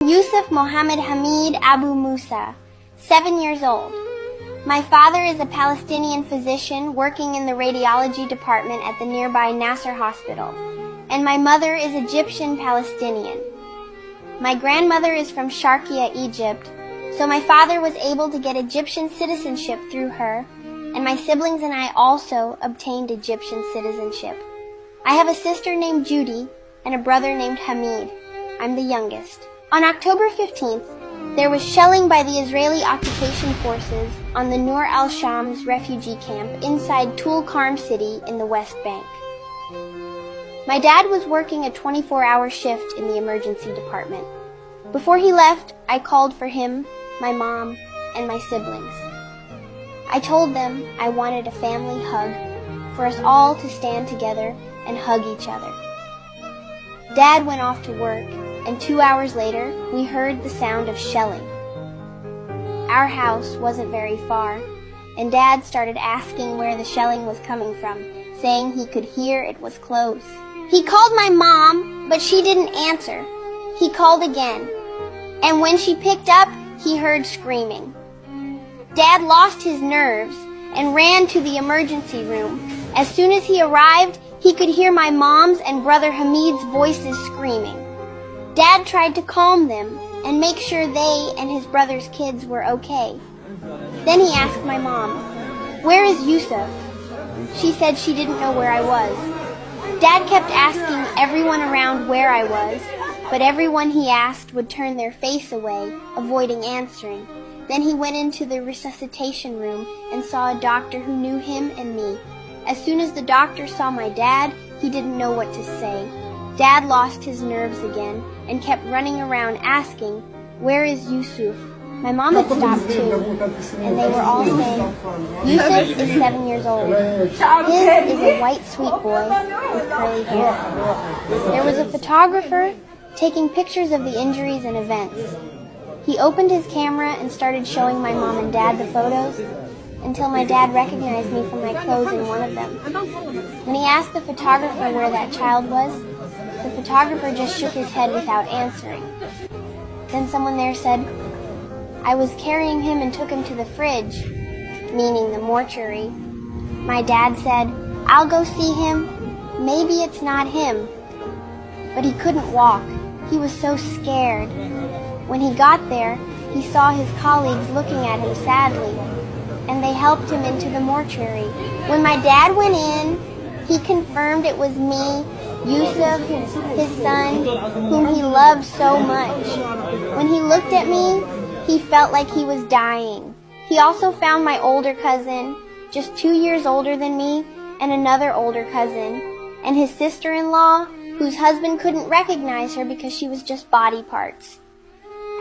Yusuf Mohammed Hamid Abu Musa, 7 years old. My father is a Palestinian physician working in the radiology department at the nearby Nasser Hospital, and my mother is Egyptian Palestinian. My grandmother is from Sharqiya, Egypt, so my father was able to get Egyptian citizenship through her, and my siblings and I also obtained Egyptian citizenship. I have a sister named Judy and a brother named Hamid. I'm the youngest. On October 15th, there was shelling by the Israeli occupation forces on the Nur al-Shams refugee camp inside Tulkarm city in the West Bank. My dad was working a 24-hour shift in the emergency department. Before he left, I called for him, my mom, and my siblings. I told them I wanted a family hug, for us all to stand together and hug each other. Dad went off to work, and 2 hours later, we heard the sound of shelling. Our house wasn't very far, and Dad started asking where the shelling was coming from, saying he could hear it was close. He called my mom, but she didn't answer. He called again, and when she picked up, he heard screaming. Dad lost his nerves and ran to the emergency room. As soon as he arrived, he could hear my mom's and brother Hamid's voices screaming. Dad tried to calm them and make sure they and his brother's kids were okay. Then he asked my mom, "Where is Yusuf?" She said she didn't know where I was. Dad kept asking everyone around where I was, but everyone he asked would turn their face away, avoiding answering. Then he went into the resuscitation room and saw a doctor who knew him and me. As soon as the doctor saw my dad, he didn't know what to say. Dad lost his nerves again and kept running around asking, "Where is Yusuf?" My mom had stopped too, and they were all saying, "Yusuf is 7 years old. His is a white sweet boy with curly hair." There was a photographer taking pictures of the injuries and events. He opened his camera and started showing my mom and dad the photos until my dad recognized me from my clothes in one of them. When he asked the photographer where that child was, the photographer just shook his head without answering. Then someone there said, "I was carrying him and took him to the fridge," meaning the mortuary. My dad said, "I'll go see him. Maybe it's not him." But he couldn't walk. He was so scared. When he got there, he saw his colleagues looking at him sadly, and they helped him into the mortuary. When my dad went in, he confirmed it was me, Yusuf, his son, whom he loved so much. When he looked at me, he felt like he was dying. He also found my older cousin, just 2 years older than me, and another older cousin, and his sister-in-law, whose husband couldn't recognize her because she was just body parts.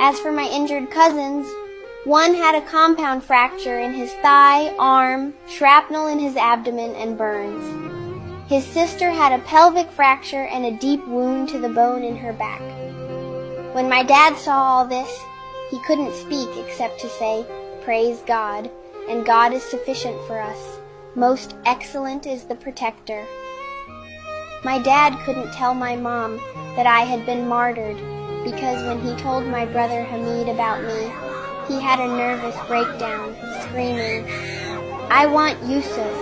As for my injured cousins, one had a compound fracture in his thigh, arm, shrapnel in his abdomen, and burns. His sister had a pelvic fracture and a deep wound to the bone in her back. When my dad saw all this, he couldn't speak except to say, "Praise God, and God is sufficient for us. Most excellent is the protector." My dad couldn't tell my mom that I had been martyred because when he told my brother Hamid about me, he had a nervous breakdown, screaming, "I want Yusuf."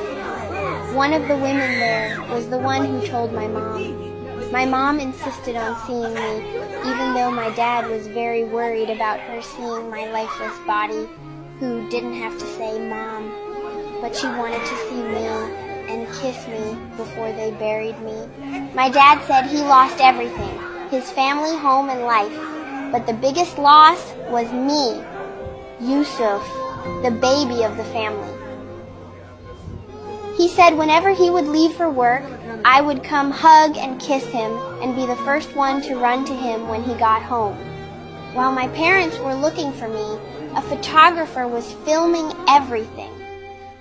One of the women there was the one who told my mom. My mom insisted on seeing me, even though my dad was very worried about her seeing my lifeless body, who didn't have to say Mom, but she wanted to see me and kiss me before they buried me. My dad said he lost everything, his family, home, and life, but the biggest loss was me, Yusuf, the baby of the family. He said whenever he would leave for work, I would come hug and kiss him and be the first one to run to him when he got home. While my parents were looking for me, a photographer was filming everything.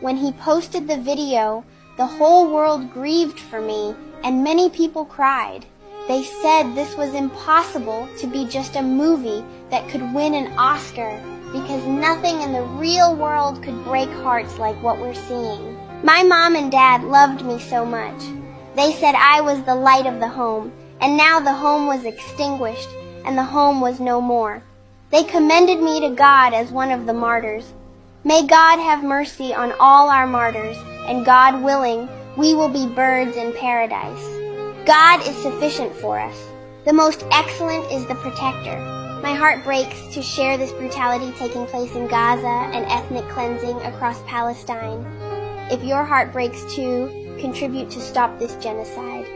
When he posted the video, the whole world grieved for me and many people cried. They said this was impossible to be just a movie that could win an Oscar because nothing in the real world could break hearts like what we're seeing. My mom and dad loved me so much. They said I was the light of the home, and now the home was extinguished, and the home was no more. They commended me to God as one of the martyrs. May God have mercy on all our martyrs, and God willing, we will be birds in paradise. God is sufficient for us. The most excellent is the protector. My heart breaks to share this brutality taking place in Gaza and ethnic cleansing across Palestine. If your heart breaks too, contribute to stop this genocide.